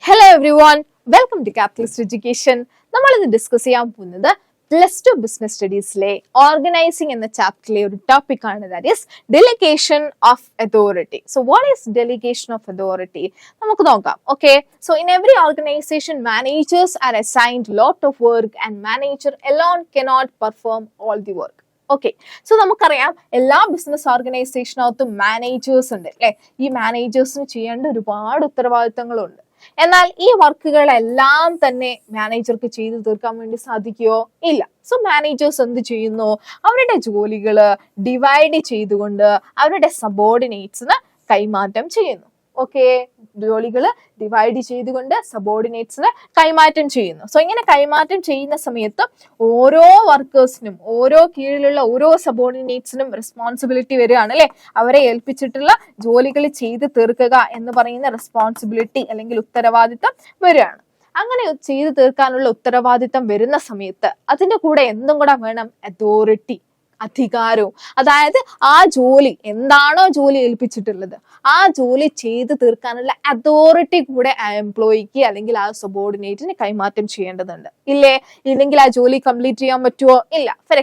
Hello everyone, welcome to Capitalist Education. നമ്മൾ ഇന്ന് discuss ചെയ്യാൻ പോകുന്നത് +2 ബിസിനസ് സ്റ്റഡീസിലെ ഓർഗനൈസിംഗ് എന്ന ചാപ്റ്ററിലെ ഒരു ടോപ്പിക് ആണ്, that is delegation of authority. So what is delegation of authority? നമുക്ക് നോക്കാം. Okay, so in every organization managers are assigned lot of work and manager alone cannot perform all the work. Okay, so നമുക്കറിയാം എല്ലാ business ഓർഗനൈസേഷനകത്തും managers ഉണ്ട് അല്ലെ. ഈ മാനേജേഴ്സിന് ചെയ്യേണ്ട ഒരുപാട് ഉത്തരവാദിത്തങ്ങളുണ്ട്. എന്നാൽ ഈ വർക്കുകളെല്ലാം തന്നെ മാനേജർക്ക് ചെയ്തു തീർക്കാൻ വേണ്ടി സാധിക്കുമോ? ഇല്ല. സോ മാനേജേഴ്സ് എന്ത് ചെയ്യുന്നു? അവരുടെ ജോലികൾ ഡിവൈഡ് ചെയ്തുകൊണ്ട് അവരുടെ സബോർഡിനേറ്റ്സിന് കൈമാറ്റം ചെയ്യുന്നു. ഓക്കെ, ജോലികൾ ഡിവൈഡ് ചെയ്തുകൊണ്ട് സബോർഡിനേറ്റ്സിന് കൈമാറ്റം ചെയ്യുന്നു. സോ ഇങ്ങനെ കൈമാറ്റം ചെയ്യുന്ന സമയത്ത് ഓരോ വർക്കേഴ്സിനും, ഓരോ കീഴിലുള്ള ഓരോ സബോർഡിനേറ്റ്സിനും റെസ്പോൺസിബിലിറ്റി വരികയാണ് അല്ലെ. അവരെ ഏൽപ്പിച്ചിട്ടുള്ള ജോലികൾ ചെയ്ത് തീർക്കുക എന്ന് പറയുന്ന റെസ്പോൺസിബിലിറ്റി അല്ലെങ്കിൽ ഉത്തരവാദിത്തം വരികയാണ്. അങ്ങനെ ചെയ്തു തീർക്കാനുള്ള ഉത്തരവാദിത്തം വരുന്ന സമയത്ത് അതിന്റെ കൂടെ എന്തും കൂടെ വേണം? അതോറിറ്റി, അധികാരവും. അതായത് ആ ജോലി എന്താണോ ജോലി ഏൽപ്പിച്ചിട്ടുള്ളത് ആ ജോലി ചെയ്ത് തീർക്കാനുള്ള അതോറിറ്റി കൂടെ ആ എംപ്ലോയിക്ക് അല്ലെങ്കിൽ ആ സബോർഡിനേറ്റിന് കൈമാറ്റം ചെയ്യേണ്ടതുണ്ട്. ഇല്ലേ? ഇല്ലെങ്കിൽ ആ ജോലി കംപ്ലീറ്റ് ചെയ്യാൻ പറ്റുമോ? ഇല്ല. ഫോർ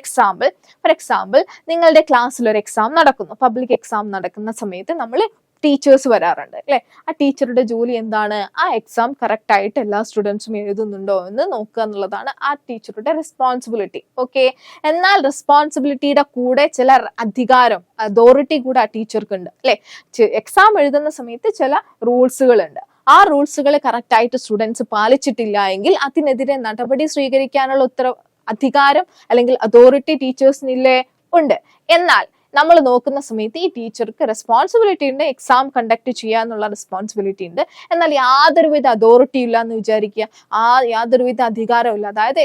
എക്സാമ്പിൾ നിങ്ങളുടെ ക്ലാസ്സിൽ ഒരു എക്സാം നടക്കുന്നു, പബ്ലിക് എക്സാം നടക്കുന്ന സമയത്ത് നമ്മൾ ടീച്ചേഴ്സ് വരാറുണ്ട് അല്ലെ. ആ ടീച്ചറുടെ ജോലി എന്താണ്? ആ എക്സാം കറക്റ്റ് ആയിട്ട് എല്ലാ സ്റ്റുഡൻസും എഴുതുന്നുണ്ടോ എന്ന് നോക്കുക എന്നുള്ളതാണ് ആ ടീച്ചറുടെ റെസ്പോൺസിബിലിറ്റി. ഓക്കെ, എന്നാൽ റെസ്പോൺസിബിലിറ്റിയുടെ കൂടെ ചില അധികാരം, അതോറിറ്റി കൂടെ ആ ടീച്ചർക്ക് ഉണ്ട് അല്ലെ. എക്സാം എഴുതുന്ന സമയത്ത് ചില റൂൾസുകളുണ്ട്. ആ റൂൾസുകൾ കറക്റ്റ് ആയിട്ട് സ്റ്റുഡൻസ് പാലിച്ചിട്ടില്ല എങ്കിൽ അതിനെതിരെ നടപടി സ്വീകരിക്കാനുള്ള അധികാരം അല്ലെങ്കിൽ അതോറിറ്റി ടീച്ചേഴ്സിനില്ലേ? ഉണ്ട്. എന്നാൽ നമ്മൾ നോക്കുന്ന സമയത്ത് ഈ ടീച്ചർക്ക് റെസ്പോൺസിബിലിറ്റി ഉണ്ട്, എക്സാം കണ്ടക്ട് ചെയ്യാന്നുള്ള റെസ്പോൺസിബിലിറ്റി ഉണ്ട്. എന്നാൽ യാതൊരുവിധ അതോറിറ്റി ഇല്ല എന്ന് വിചാരിക്കുക, യാതൊരുവിധ അധികാരവും ഇല്ല. അതായത്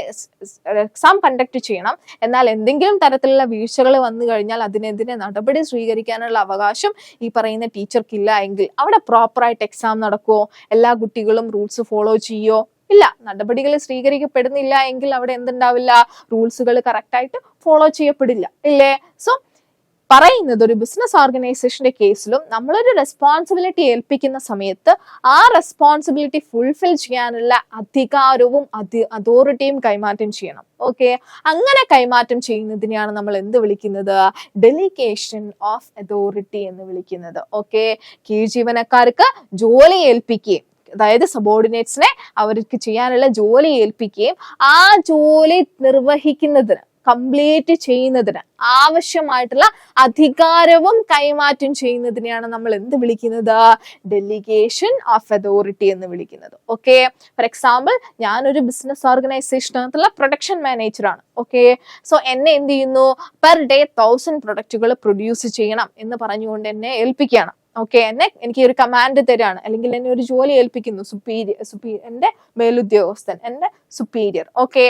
എക്സാം കണ്ടക്ട് ചെയ്യണം, എന്നാൽ എന്തെങ്കിലും തരത്തിലുള്ള വീഴ്ചകൾ വന്നു കഴിഞ്ഞാൽ അതിനെതിരെ നടപടി സ്വീകരിക്കാനുള്ള അവകാശം ഈ പറയുന്ന ടീച്ചർക്കില്ല എങ്കിൽ അവിടെ പ്രോപ്പറായിട്ട് എക്സാം നടക്കുമോ? എല്ലാ കുട്ടികളും റൂൾസ് ഫോളോ ചെയ്യോ? ഇല്ല. നടപടികൾ സ്വീകരിക്കപ്പെടുന്നില്ല എങ്കിൽ അവിടെ എന്തുണ്ടാവില്ല? റൂൾസുകൾ കറക്റ്റായിട്ട് ഫോളോ ചെയ്യപ്പെടില്ല. ഇല്ലേ? സോ പറയുന്നത് ഒരു ബിസിനസ് ഓർഗനൈസേഷന്റെ കേസിലും നമ്മളൊരു റെസ്പോൺസിബിലിറ്റി ഏൽപ്പിക്കുന്ന സമയത്ത് ആ റെസ്പോൺസിബിലിറ്റി ഫുൾഫിൽ ചെയ്യാനുള്ള അധികാരവും അതോറിറ്റിയും കൈമാറ്റം ചെയ്യണം. ഓക്കെ, അങ്ങനെ കൈമാറ്റം ചെയ്യുന്നതിനെയാണ് നമ്മൾ എന്ത് വിളിക്കുന്നത്? ഡെലിഗേഷൻ ഓഫ് അതോറിറ്റി എന്ന് വിളിക്കുന്നത്. ഓക്കെ, കീഴ് ജീവനക്കാർക്ക് ജോലി ഏൽപ്പിക്കുകയും, അതായത് സബോർഡിനേറ്റ്സിനെ അവർക്ക് ചെയ്യാനുള്ള ജോലി ഏൽപ്പിക്കുകയും ആ ജോലി നിർവഹിക്കുന്നതിന്, കംപ്ലീറ്റ് ചെയ്യുന്നതിന് ആവശ്യമായിട്ടുള്ള അധികാരവും കൈമാറ്റം ചെയ്യുന്നതിനെയാണ് നമ്മൾ എന്ത് വിളിക്കുന്നത്? ഡെലിഗേഷൻ ഓഫ് അതോറിറ്റി എന്ന് വിളിക്കുന്നത്. ഓക്കെ, ഫോർ എക്സാമ്പിൾ ഞാനൊരു ബിസിനസ് ഓർഗനൈസേഷനകത്തുള്ള പ്രൊഡക്ഷൻ മാനേജറാണ്. ഓക്കെ, സോ എന്നെ എന്ത് ചെയ്യുന്നു? പെർ ഡേ 1000 പ്രൊഡക്റ്റുകൾ പ്രൊഡ്യൂസ് ചെയ്യണം എന്ന് പറഞ്ഞുകൊണ്ട് എന്നെ ഏൽപ്പിക്കുകയാണ്. ഓക്കെ, എനിക്ക് ഒരു കമാൻഡ് തരാണ്, അല്ലെങ്കിൽ എന്നെ ഒരു ജോലി ഏൽപ്പിക്കുന്നു എന്റെ മേലുദ്യോഗസ്ഥൻ, എന്റെ സുപ്പീരിയർ. ഓക്കെ,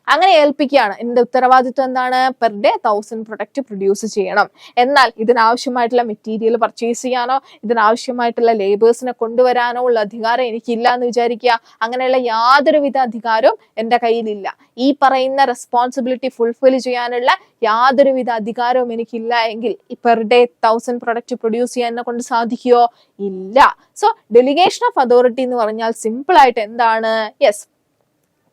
അങ്ങനെ ഏൽപ്പിക്കുകയാണ്. എന്റെ ഉത്തരവാദിത്വം എന്താണ്? പെർ ഡേ 1000 പ്രൊഡക്റ്റ് പ്രൊഡ്യൂസ് ചെയ്യണം. എന്നാൽ ഇതിനാവശ്യമായിട്ടുള്ള മെറ്റീരിയൽ പർച്ചേസ് ചെയ്യാനോ ഇതിനാവശ്യമായിട്ടുള്ള ലേബേഴ്സിനെ കൊണ്ടുവരാനോ ഉള്ള അധികാരം എനിക്കില്ല എന്ന് വിചാരിക്കുക. അങ്ങനെയുള്ള യാതൊരുവിധ അധികാരവും എന്റെ കയ്യിലില്ല. ഈ പറയുന്ന റെസ്പോൺസിബിലിറ്റി ഫുൾഫിൽ ചെയ്യാനുള്ള യാതൊരുവിധ അധികാരവും എനിക്കില്ല എങ്കിൽ ഈ പെർ ഡേ 1000 പ്രൊഡക്റ്റ് പ്രൊഡ്യൂസ് ചെയ്യാൻ കൊണ്ട് സാധിക്കുമോ? ഇല്ല. സോ ഡെലിഗേഷൻ ഓഫ് അതോറിറ്റി എന്ന് പറഞ്ഞാൽ സിമ്പിൾ ആയിട്ട് എന്താണ്? യെസ്,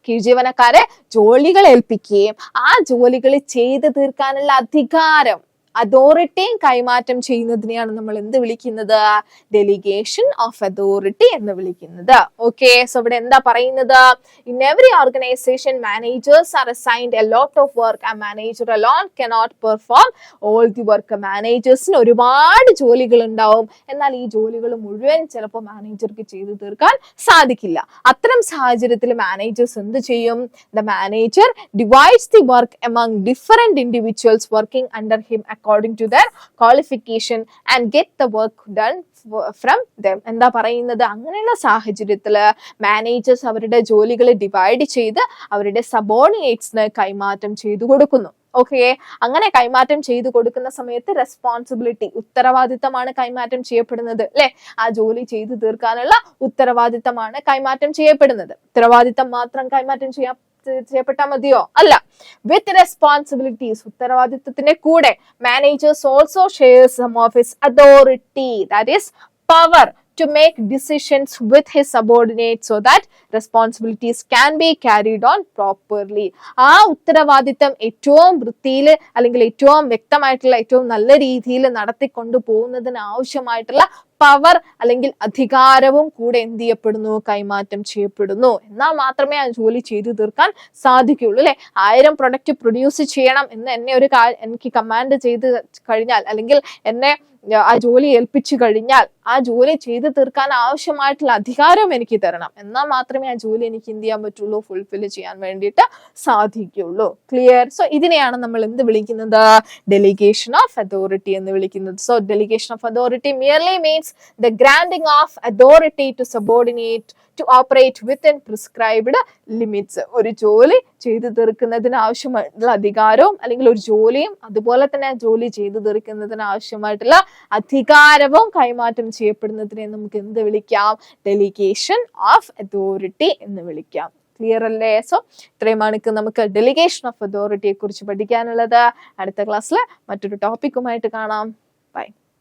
കീഴ്ജീവനക്കാരെ ജോലികൾ ഏൽപ്പിക്കുകയും ആ ജോലികൾ ചെയ്തു തീർക്കാനുള്ള അധികാരം, അതോറിറ്റിയും കൈമാറ്റം ചെയ്യുന്നതിനെയാണ് നമ്മൾ എന്ത് വിളിക്കുന്നത്? ഡെലിഗേഷൻ ഓഫ് അതോറിറ്റി എന്ന് വിളിക്കുന്നത്. ഓക്കെ, സോ ഇവിടെ എന്താ പറയുന്നത്? In every organization managers are assigned a lot of work and manager alone cannot perform all the work. മാനേജേഴ്സിന് ഒരുപാട് ജോലികൾ ഉണ്ടാവും, എന്നാൽ ഈ ജോലികൾ മുഴുവൻ ചിലപ്പോൾ മാനേജർക്ക് ചെയ്തു തീർക്കാൻ സാധിക്കില്ല. അത്തരം സാഹചര്യത്തിൽ മാനേജേഴ്സ് എന്ത് ചെയ്യും? The manager divides the work among different individuals working under him according to their qualification and get the work done from them. എന്താ പറയുന്നത്? അങ്ങനെയുള്ള സാഹചര്യത്തില് മാനേജേഴ്സ് അവരുടെ ജോലികൾ ഡിവൈഡ് ചെയ്ത് അവരുടെ സബോർഡിനേറ്റ്സിന് കൈമാറ്റം ചെയ്തു കൊടുക്കുന്നു. ഓക്കെ, അങ്ങനെ കൈമാറ്റം ചെയ്തു കൊടുക്കുന്ന സമയത്ത് റെസ്പോൺസിബിലിറ്റി, ഉത്തരവാദിത്തമാണ് കൈമാറ്റം ചെയ്യപ്പെടുന്നത് അല്ലെ. ആ ജോലി ചെയ്തു തീർക്കാനുള്ള ഉത്തരവാദിത്തമാണ് കൈമാറ്റം ചെയ്യപ്പെടുന്നത്. ഉത്തരവാദിത്തം മാത്രം കൈമാറ്റം ചെയ്യപ്പെട്ടാൽ മതിയോ? അല്ല. വിത്ത് റെസ്പോൺസിബിലിറ്റീസ്, ഉത്തരവാദിത്തത്തിന്റെ കൂടെ managers also share some of his authority, that is power to make decisions with his subordinates so that responsibilities can be carried on properly. ആ ഉത്തരവാദിത്തം ഏറ്റവും വൃത്തിയിൽ അല്ലെങ്കിൽ ഏറ്റവും വ്യക്തമായിട്ടുള്ള ഏറ്റവും നല്ല രീതിയിൽ നടത്തിക്കൊണ്ടു പോകുന്നതിന് ആവശ്യമായിട്ടുള്ള പവർ അല്ലെങ്കിൽ അധികാരവും കൂടെ എന്ത് ചെയ്യപ്പെടുന്നു, കൈമാറ്റം ചെയ്യപ്പെടുന്നു. എന്നാൽ മാത്രമേ ആ ജോലി ചെയ്തു തീർക്കാൻ സാധിക്കുകയുള്ളൂ. അല്ലെ, 1000 പ്രൊഡക്റ്റ് പ്രൊഡ്യൂസ് ചെയ്യണം എന്ന് എന്നെ എനിക്ക് കമാൻഡ് ചെയ്ത് കഴിഞ്ഞാൽ അല്ലെങ്കിൽ എന്നെ ആ ജോലി ഏൽപ്പിച്ചു കഴിഞ്ഞാൽ ആ ജോലി ചെയ്തു തീർക്കാൻ ആവശ്യമായിട്ടുള്ള അധികാരം എനിക്ക് തരണം. എന്നാൽ മാത്രമേ ആ ജോലി എനിക്ക് എന്ത് ചെയ്യാൻ പറ്റുള്ളൂ, ഫുൾഫിൽ ചെയ്യാൻ വേണ്ടിയിട്ട് സാധിക്കുകയുള്ളൂ. ക്ലിയർ? സോ ഇതിനെയാണ് നമ്മൾ എന്ത് വിളിക്കുന്നത്, ഡെലിഗേഷൻ ഓഫ് അതോറിറ്റി എന്ന് വിളിക്കുന്നത്. So delegation of authority merely means the granting of authority to subordinate to operate within prescribed limits. ഒരു ജോലി ചെയ്തു തീർക്കുന്നതിന് ആവശ്യമായിട്ടുള്ള അധികാരവും അല്ലെങ്കിൽ ഒരു ജോലിയും അതുപോലെ തന്നെ ജോലി ചെയ്തു തീർക്കുന്നതിന് ആവശ്യമായിട്ടുള്ള അധികാരവും കൈമാറ്റം ചെയ്യപ്പെടുന്നതിനെ നമുക്ക് എന്ത് വിളിക്കാം, ഡെലിഗേഷൻ ഓഫ് അതോറിറ്റി എന്ന് വിളിക്കാം. ക്ലിയർ അല്ലേ? സോ ഇത്രയുമാണ് നമുക്ക് ഡെലിഗേഷൻ ഓഫ് അതോറിറ്റിയെ കുറിച്ച് പഠിക്കാനുള്ളത്. അടുത്ത ക്ലാസ്സിൽ മറ്റൊരു ടോപ്പിക്കുമായിട്ട് കാണാം. ബൈ.